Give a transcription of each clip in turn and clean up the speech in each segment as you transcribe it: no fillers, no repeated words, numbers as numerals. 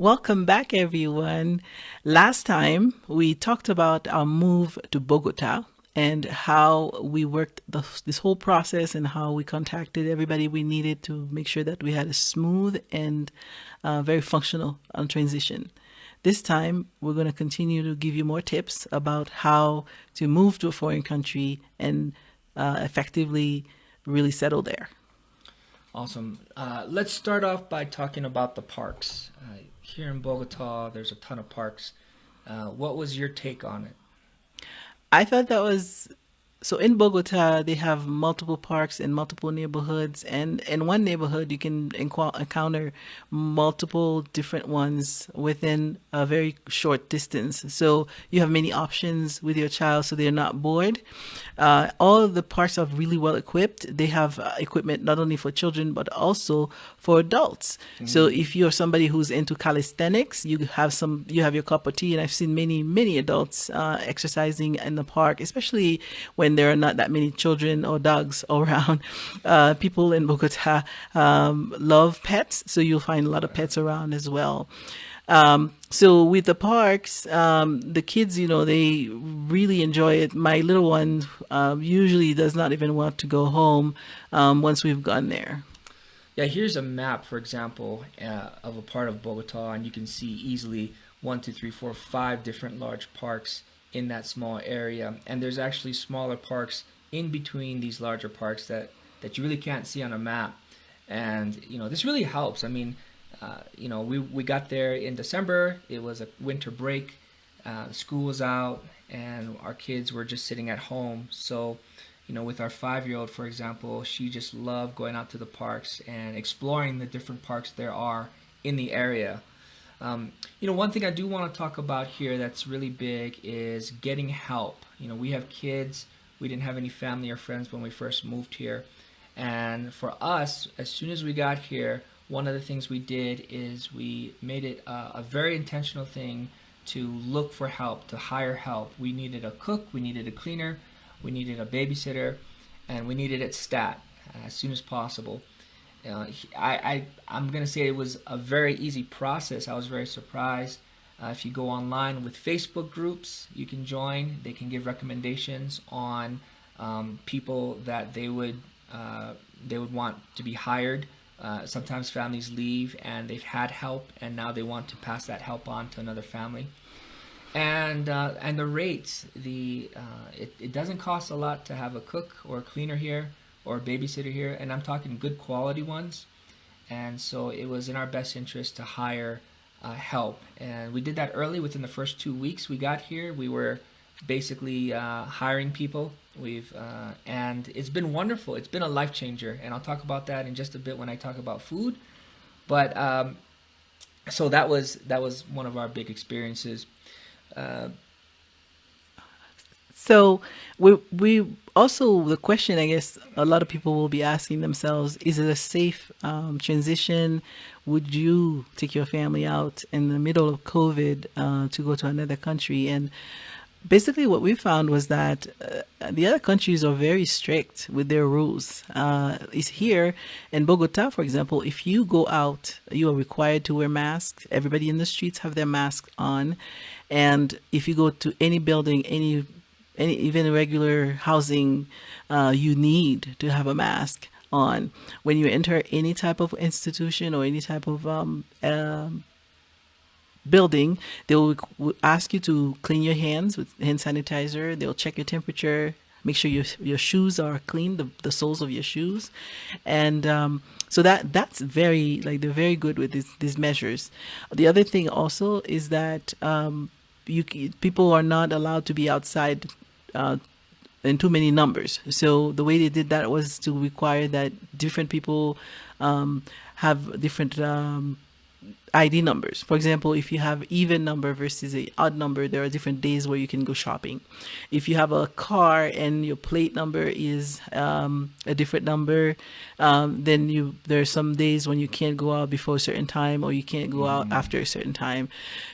Welcome back, everyone. Last time we talked about our move to Bogota and how we worked this whole process and how we contacted everybody we needed to make sure that we had a smooth and very functional transition. This time, we're going to continue to give you more tips about how to move to a foreign country and effectively really settle there. Awesome. Let's start off by talking about the parks. Here in Bogota, there's a ton of parks. What was your take on it? I thought that was so in Bogota, they have multiple parks in multiple neighborhoods, and in one neighborhood, you can encounter multiple different ones within a very short distance. So you have many options with your child, so they're not bored. All of the parks are really well equipped. They have equipment not only for children but also for adults. So if you're somebody who's into calisthenics, you have your cup of tea, and I've seen many adults exercising in the park, especially when there are not that many children or dogs around. People in Bogota love pets, so you'll find a lot of pets around as well. So with the parks, the kids, they really enjoy it. My little one usually does not even want to go home once we've gone there. Yeah, here's a map, for example, of a part of Bogota, and you can see easily one, two, three, four, five different large parks in that small area. And there's actually smaller parks in between these larger parks that you really can't see on a map. And, this really helps. I mean, we got there in December. It was a winter break. School was out, and our kids were just sitting at home. So, with our 5-year-old, for example, she just loved going out to the parks and exploring the different parks there are in the area. One thing I do want to talk about here that's really big is getting help. We have kids. We didn't have any family or friends when we first moved here. And for us, as soon as we got here, one of the things we did is we made it a very intentional thing to look for help, to hire help. We needed a cook, we needed a cleaner, we needed a babysitter, and we needed it stat as soon as possible. I'm going to say it was a very easy process. I was very surprised. If you go online with Facebook groups, you can join. They can give recommendations on people that they would want to be hired. Sometimes families leave and they've had help, and now they want to pass that help on to another family. And the rates, it doesn't cost a lot to have a cook or a cleaner here or a babysitter here, and I'm talking good quality ones. And so it was in our best interest to hire help, and we did that early. Within the first 2 weeks we got here, we were basically hiring people. And it's been wonderful. It's been a life changer, and I'll talk about that in just a bit when I talk about food. But so that was one of our big experiences. So we also, the question I guess a lot of people will be asking themselves, is it a safe transition? Would you take your family out in the middle of COVID to go to another country? And basically what we found was that the other countries are very strict with their rules. Is here in Bogota, for example, if you go out, you are required to wear masks. Everybody in the streets have their masks on. And if you go to any building, any even regular housing, you need to have a mask on. When you enter any type of institution or any type of building, they will ask you to clean your hands with hand sanitizer. They'll check your temperature, make sure your shoes are clean, the soles of your shoes, and so that's very, like, they're very good with these measures. The other thing also is that people are not allowed to be outside in too many numbers. So the way they did that was to require that different people have different ID numbers. For example, if you have even number versus a odd number, there are different days where you can go shopping. If you have a car and your plate number is a different number, then there are some days when you can't go out before a certain time, or you can't go out after a certain time.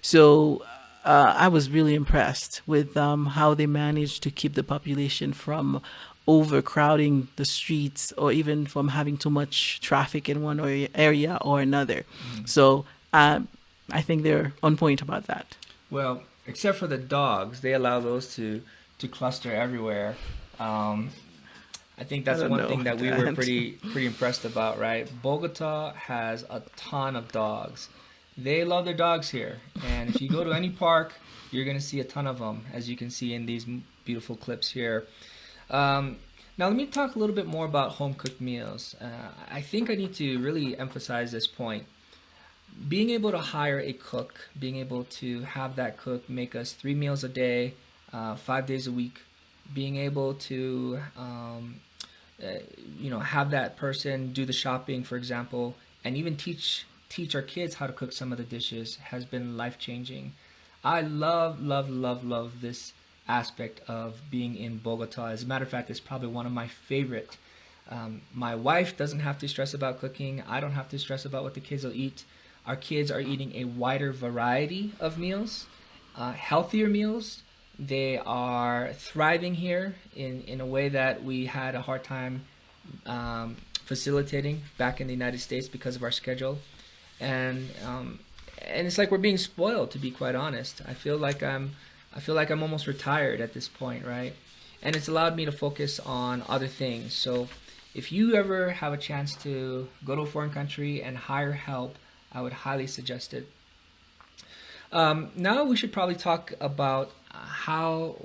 So I was really impressed with how they managed to keep the population from overcrowding the streets, or even from having too much traffic in one area or another. So I think they're on point about that. Well, except for the dogs, they allow those to cluster everywhere. Um, I think I that's don't one know thing that we were that. pretty impressed about, right? Bogota has a ton of dogs. They love their dogs here, and if you go to any park, you're gonna see a ton of them, as you can see in these beautiful clips here. Um, Now, let me talk a little bit more about home cooked meals. I think I need to really emphasize this point. Being able to hire a cook, being able to have that cook make us 3 meals a day, 5 days a week, being able to uh, have that person do the shopping, for example, and even teach our kids how to cook some of the dishes has been life changing. I love this aspect of being in Bogota. As a matter of fact, it's probably one of my favorite. My wife doesn't have to stress about cooking. I don't have to stress about what the kids will eat. Our kids are eating a wider variety of meals, healthier meals. They are thriving here in a way that we had a hard time facilitating back in the United States because of our schedule, and it's like we're being spoiled. To be quite honest, I feel like I'm almost retired at this point, right? And it's allowed me to focus on other things. So, if you ever have a chance to go to a foreign country and hire help, I would highly suggest it. Now we should probably talk about how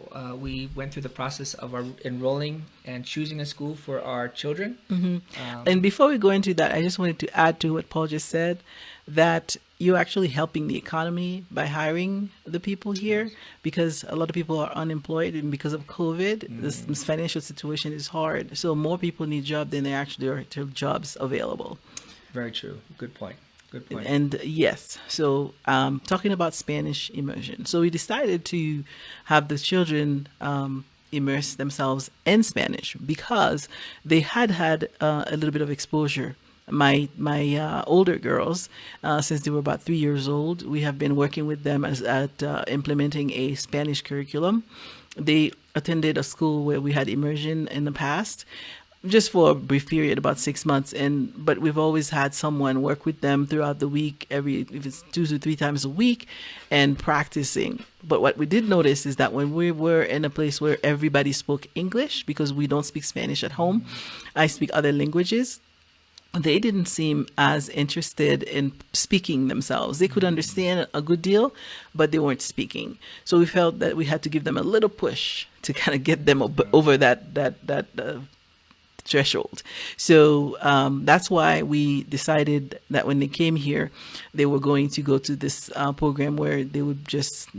we went through the process of our enrolling and choosing a school for our children. Hmm. Um, And before we go into that, I just wanted to add to what Paul just said that you're actually helping the economy by hiring the people here yes. because a lot of people are unemployed, and because of COVID, this Mm, financial situation is hard. So more people need jobs than there actually are jobs available. very true. Good point. Good point. And yes, so talking about Spanish immersion. So we decided to have the children immerse themselves in Spanish because they had a little bit of exposure. My older girls, since they were about 3 years old, we have been working with them at implementing a Spanish curriculum. They attended a school where we had immersion in the past, just for a brief period, about 6 months, and but we've always had someone work with them throughout the week, every if it's 2 to 3 times a week, and practicing. But what we did notice is that when we were in a place where everybody spoke English, because we don't speak Spanish at home, I speak other languages, they didn't seem as interested in speaking themselves. They could understand a good deal, but they weren't speaking. So we felt that we had to give them a little push to kind of get them over that threshold. So that's why we decided that when they came here, they were going to go to this program where they would just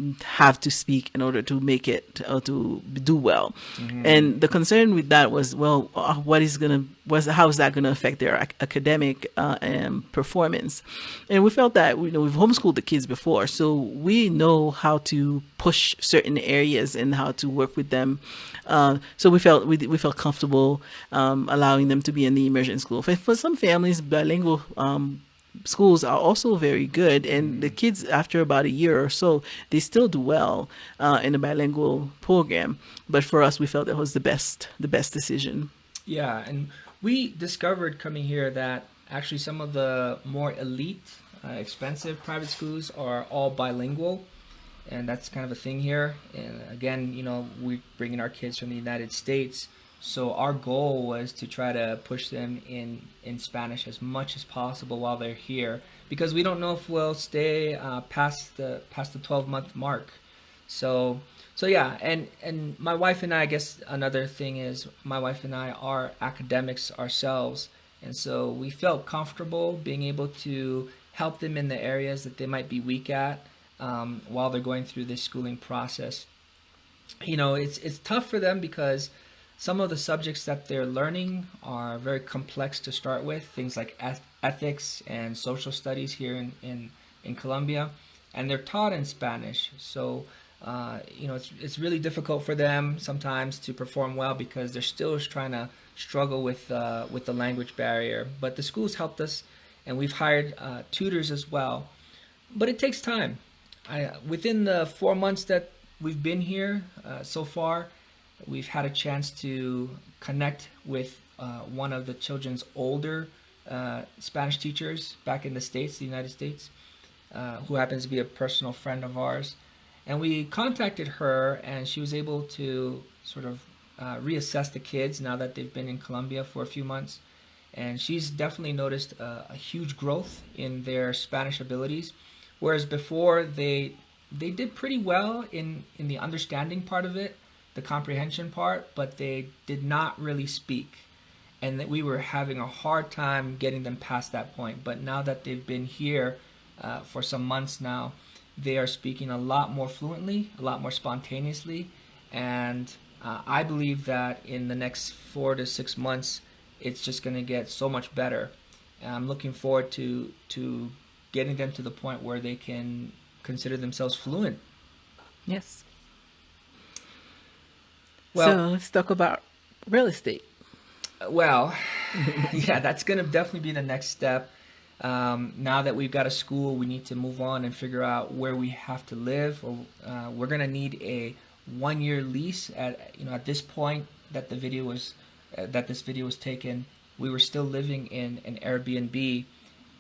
have to speak in order to make it to do well. Mm-hmm. And the concern with that was, well, how is that going to affect their academic performance? And we felt that we've homeschooled the kids before, so we know how to push certain areas and how to work with them. So we felt comfortable allowing them to be in the immersion school. For some families, bilingual schools are also very good, and the kids, after about a year or so, they still do well in a bilingual program. But for us, we felt that was the best decision. Yeah, and we discovered coming here that actually some of the more elite, expensive private schools are all bilingual, and that's kind of a thing here. And again, we bring in our kids from the United States, so our goal was to try to push them in Spanish as much as possible while they're here, because we don't know if we'll stay past the 12-month mark. So so yeah, and my wife and I guess another thing is my wife and I are academics ourselves, and so we felt comfortable being able to help them in the areas that they might be weak at while they're going through this schooling process. It's tough for them because some of the subjects that they're learning are very complex to start with, things like ethics and social studies here in Colombia, and they're taught in Spanish. So, it's really difficult for them sometimes to perform well because they're still trying to struggle with the language barrier. But the schools helped us, and we've hired tutors as well. But it takes time. Within the 4 months that we've been here so far, we've had a chance to connect with one of the children's older Spanish teachers back in the States, the United States. who happens to be a personal friend of ours. And we contacted her, and she was able to sort of reassess the kids now that they've been in Colombia for a few months. And she's definitely noticed a huge growth in their Spanish abilities, whereas before they did pretty well in the understanding part of it, the comprehension part, but they did not really speak, and that we were having a hard time getting them past that point. But now that they've been here for some months now, they are speaking a lot more fluently, a lot more spontaneously, and I believe that in the next 4 to 6 months, it's just going to get so much better. And I'm looking forward to getting them to the point where they can consider themselves fluent. Yes. Well, So let's talk about real estate. well, yeah, that's going to definitely be the next step. Now that we've got a school, we need to move on and figure out where we have to live. Or we're going to need a 1 year lease. At this point that this video was taken, we were still living in an Airbnb,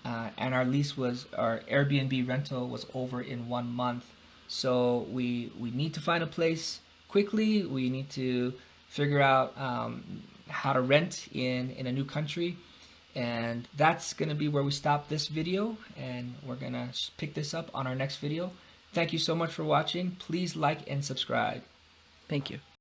and our Airbnb rental was over in 1 month. So we need to find a place quickly. We need to figure out how to rent in a new country. And that's going to be where we stop this video, and we're going to pick this up on our next video. Thank you so much for watching. Please like and subscribe. Thank you.